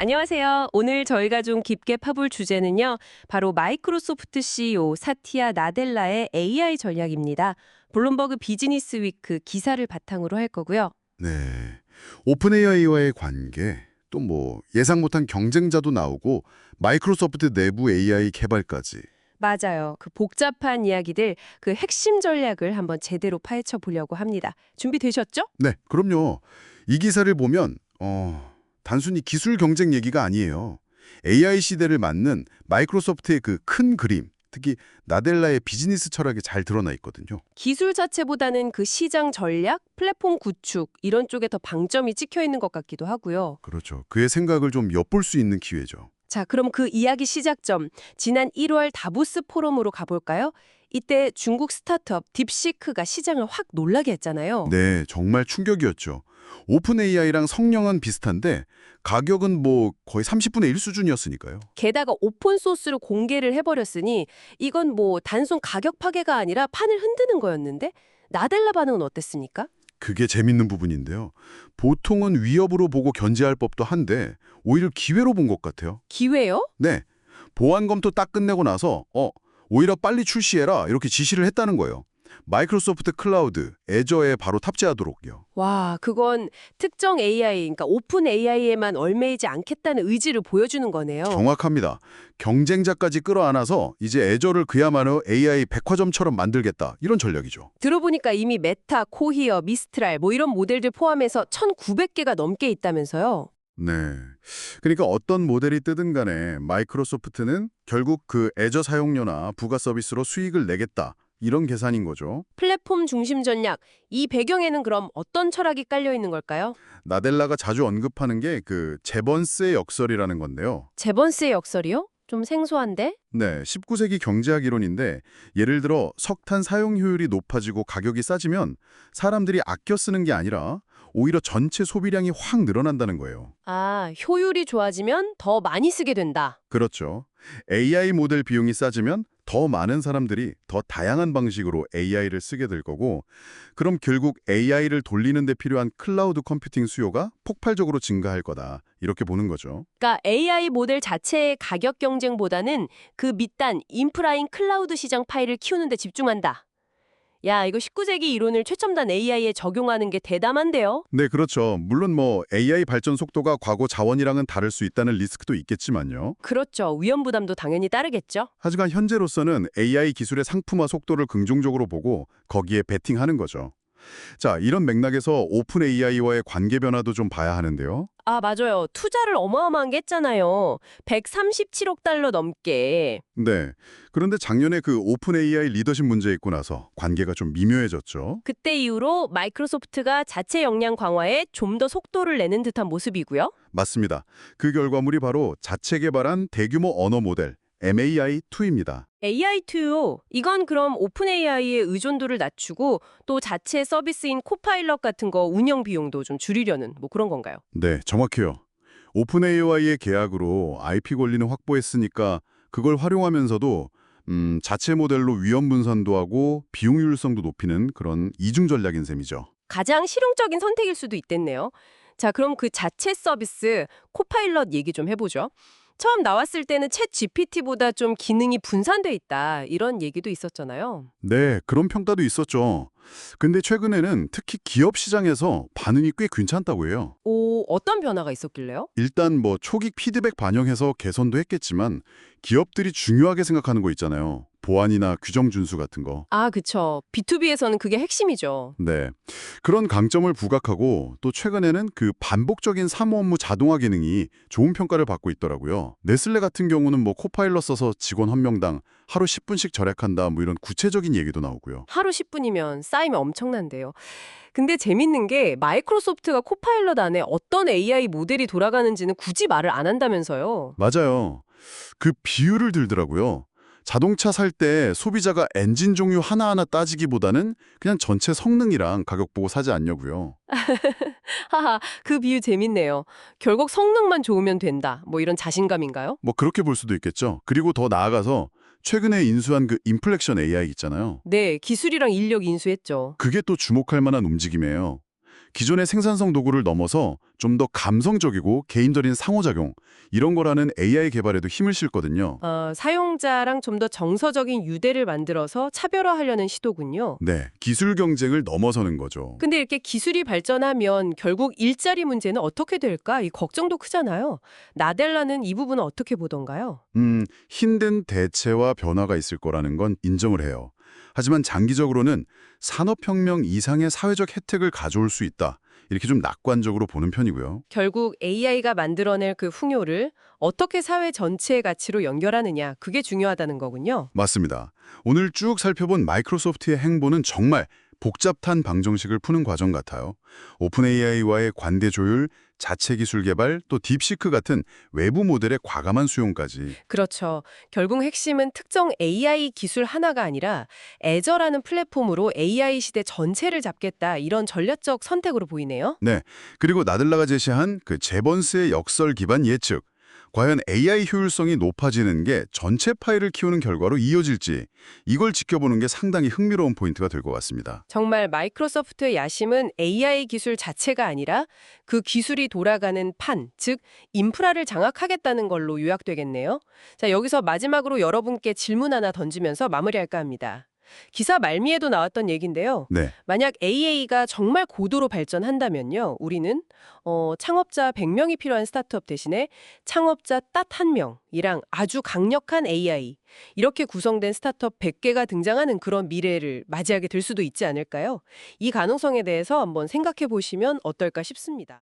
안녕하세요. 오늘 저희가 좀 깊게 파볼 주제는요. 바로 마이크로소프트 CEO 사티아 나델라의 AI 전략입니다. 블룸버그 비즈니스 위크 기사를 바탕으로 할 거고요. 네. 오픈 AI와의 관계, 또 뭐 예상 못한 경쟁자도 나오고 마이크로소프트 내부 AI 개발까지. 맞아요. 그 복잡한 이야기들, 그 핵심 전략을 한번 제대로 파헤쳐 보려고 합니다. 준비되셨죠? 네, 그럼요. 이 기사를 보면 단순히 기술 경쟁 얘기가 아니에요. AI 시대를 맞는 마이크로소프트의 그 큰 그림, 특히 나델라의 비즈니스 철학이 잘 드러나 있거든요. 기술 자체보다는 그 시장 전략, 플랫폼 구축 이런 쪽에 더 방점이 찍혀 있는 것 같기도 하고요. 그렇죠. 그의 생각을 좀 엿볼 수 있는 기회죠. 자, 그럼 그 이야기 시작점, 지난 1월 다보스 포럼으로 가볼까요? 이때 중국 스타트업 딥시크가 시장을 확 놀라게 했잖아요. 네, 정말 충격이었죠. 오픈 AI랑 성능은 비슷한데 가격은 뭐 거의 30분의 1 수준이었으니까요. 게다가 오픈 소스로 공개를 해버렸으니 이건 뭐 단순 가격 파괴가 아니라 판을 흔드는 거였는데 나델라 반응은 어땠습니까? 그게 재밌는 부분인데요. 보통은 위협으로 보고 견제할 법도 한데 오히려 기회로 본 것 같아요. 기회요? 네, 보안 검토 딱 끝내고 나서 오히려 빨리 출시해라 이렇게 지시를 했다는 거예요. 마이크로소프트 클라우드, 애저에 바로 탑재하도록요. 와, 그건 특정 AI, 그러니까 오픈 AI에만 얽매이지 않겠다는 의지를 보여주는 거네요. 정확합니다. 경쟁자까지 끌어안아서 이제 애저를 그야말로 AI 백화점처럼 만들겠다 이런 전략이죠. 들어보니까 이미 메타, 코히어, 미스트랄 뭐 이런 모델들 포함해서 1,900개가 넘게 있다면서요. 네. 그러니까 어떤 모델이 뜨든 간에 마이크로소프트는 결국 그 애저 사용료나 부가 서비스로 수익을 내겠다. 이런 계산인 거죠. 플랫폼 중심 전략, 이 배경에는 그럼 어떤 철학이 깔려 있는 걸까요? 나델라가 자주 언급하는 게 그 제번스의 역설이라는 건데요. 제번스의 역설이요? 좀 생소한데? 네, 19세기 경제학 이론인데 예를 들어 석탄 사용 효율이 높아지고 가격이 싸지면 사람들이 아껴 쓰는 게 아니라 오히려 전체 소비량이 확 늘어난다는 거예요. 아, 효율이 좋아지면 더 많이 쓰게 된다. 그렇죠. AI 모델 비용이 싸지면 더 많은 사람들이 더 다양한 방식으로 AI를 쓰게 될 거고, 그럼 결국 AI를 돌리는 데 필요한 클라우드 컴퓨팅 수요가 폭발적으로 증가할 거다. 이렇게 보는 거죠. 그러니까 AI 모델 자체의 가격 경쟁보다는 그 밑단 인프라인 클라우드 시장 파일을 키우는 데 집중한다. 야, 이거 19세기 이론을 최첨단 AI에 적용하는 게 대담한데요? 네, 그렇죠. 물론 뭐 AI 발전 속도가 과거 자원이랑은 다를 수 있다는 리스크도 있겠지만요. 그렇죠. 위험 부담도 당연히 따르겠죠. 하지만 현재로서는 AI 기술의 상품화 속도를 긍정적으로 보고 거기에 베팅하는 거죠. 자, 이런 맥락에서 오픈 AI와의 관계 변화도 좀 봐야 하는데요. 아, 맞아요. 투자를 어마어마한 게 했잖아요. 137억 달러 넘게. 네. 그런데 작년에 그 오픈 AI 리더십 문제 있고 나서 관계가 좀 미묘해졌죠. 그때 이후로 마이크로소프트가 자체 역량 강화에 좀 더 속도를 내는 듯한 모습이고요. 맞습니다. 그 결과물이 바로 자체 개발한 대규모 언어 모델 MAI2입니다. AI2요. 이건 그럼 오픈 AI의 의존도를 낮추고 또 자체 서비스인 코파일럿 같은 거 운영 비용도 좀 줄이려는 뭐 그런 건가요? 네, 정확해요. 오픈 AI의 계약으로 IP 권리는 확보했으니까 그걸 활용하면서도 자체 모델로 위험 분산도 하고 비용 효율성도 높이는 그런 이중 전략인 셈이죠. 가장 실용적인 선택일 수도 있겠네요. 자, 그럼 그 자체 서비스 코파일럿 얘기 좀 해보죠. 처음 나왔을 때는 챗 GPT보다 좀 기능이 분산돼 있다 이런 얘기도 있었잖아요. 네, 그런 평가도 있었죠. 근데 최근에는 특히 기업 시장에서 반응이 꽤 괜찮다고 해요. 오, 어떤 변화가 있었길래요? 일단 뭐 초기 피드백 반영해서 개선도 했겠지만 기업들이 중요하게 생각하는 거 있잖아요. 보안이나 규정 준수 같은 거. 아, 그쵸. B2B에서는 그게 핵심이죠. 네. 그런 강점을 부각하고 또 최근에는 그 반복적인 사무 업무 자동화 기능이 좋은 평가를 받고 있더라고요. 네슬레 같은 경우는 뭐 코파일럿 써서 직원 한 명당 하루 10분씩 절약한다 뭐 이런 구체적인 얘기도 나오고요. 하루 10분이면 쌓이면 엄청난데요. 근데 재밌는 게 마이크로소프트가 코파일럿 안에 어떤 AI 모델이 돌아가는지는 굳이 말을 안 한다면서요. 맞아요. 그 비율을 들더라고요. 자동차 살 때 소비자가 엔진 종류 하나하나 따지기보다는 그냥 전체 성능이랑 가격 보고 사지 않냐고요. 하하, 그 비유 재밌네요. 결국 성능만 좋으면 된다. 뭐 이런 자신감인가요? 뭐 그렇게 볼 수도 있겠죠. 그리고 더 나아가서 최근에 인수한 그 인플렉션 AI 있잖아요. 네, 기술이랑 인력 인수했죠. 그게 또 주목할 만한 움직임이에요. 기존의 생산성 도구를 넘어서 좀 더 감성적이고 개인적인 상호작용, 이런 거라는 AI 개발에도 힘을 싣거든요. 사용자랑 좀 더 정서적인 유대를 만들어서 차별화하려는 시도군요. 네, 기술 경쟁을 넘어서는 거죠. 근데 이렇게 기술이 발전하면 결국 일자리 문제는 어떻게 될까? 이 걱정도 크잖아요. 나델라는 이 부분은 어떻게 보던가요? 힘든 대체와 변화가 있을 거라는 건 인정을 해요. 하지만 장기적으로는 산업혁명 이상의 사회적 혜택을 가져올 수 있다. 이렇게 좀 낙관적으로 보는 편이고요. 결국 AI가 만들어낼 그 풍요를 어떻게 사회 전체의 가치로 연결하느냐, 그게 중요하다는 거군요. 맞습니다. 오늘 쭉 살펴본 마이크로소프트의 행보는 정말 복잡한 방정식을 푸는 과정 같아요. 오픈 AI와의 관대 조율, 자체 기술 개발, 또 딥시크 같은 외부 모델의 과감한 수용까지. 그렇죠. 결국 핵심은 특정 AI 기술 하나가 아니라 애저라는 플랫폼으로 AI 시대 전체를 잡겠다, 이런 전략적 선택으로 보이네요. 네. 그리고 나들라가 제시한 그 제번스의 역설 기반 예측. 과연 AI 효율성이 높아지는 게 전체 파일을 키우는 결과로 이어질지, 이걸 지켜보는 게 상당히 흥미로운 포인트가 될 것 같습니다. 정말 마이크로소프트의 야심은 AI 기술 자체가 아니라 그 기술이 돌아가는 판, 즉 인프라를 장악하겠다는 걸로 요약되겠네요. 자, 여기서 마지막으로 여러분께 질문 하나 던지면서 마무리할까 합니다. 기사 말미에도 나왔던 얘기인데요. 네. 만약 AI가 정말 고도로 발전한다면요, 우리는 창업자 100명이 필요한 스타트업 대신에 창업자 딱 1명이랑 아주 강력한 AI, 이렇게 구성된 스타트업 100개가 등장하는 그런 미래를 맞이하게 될 수도 있지 않을까요? 이 가능성에 대해서 한번 생각해 보시면 어떨까 싶습니다.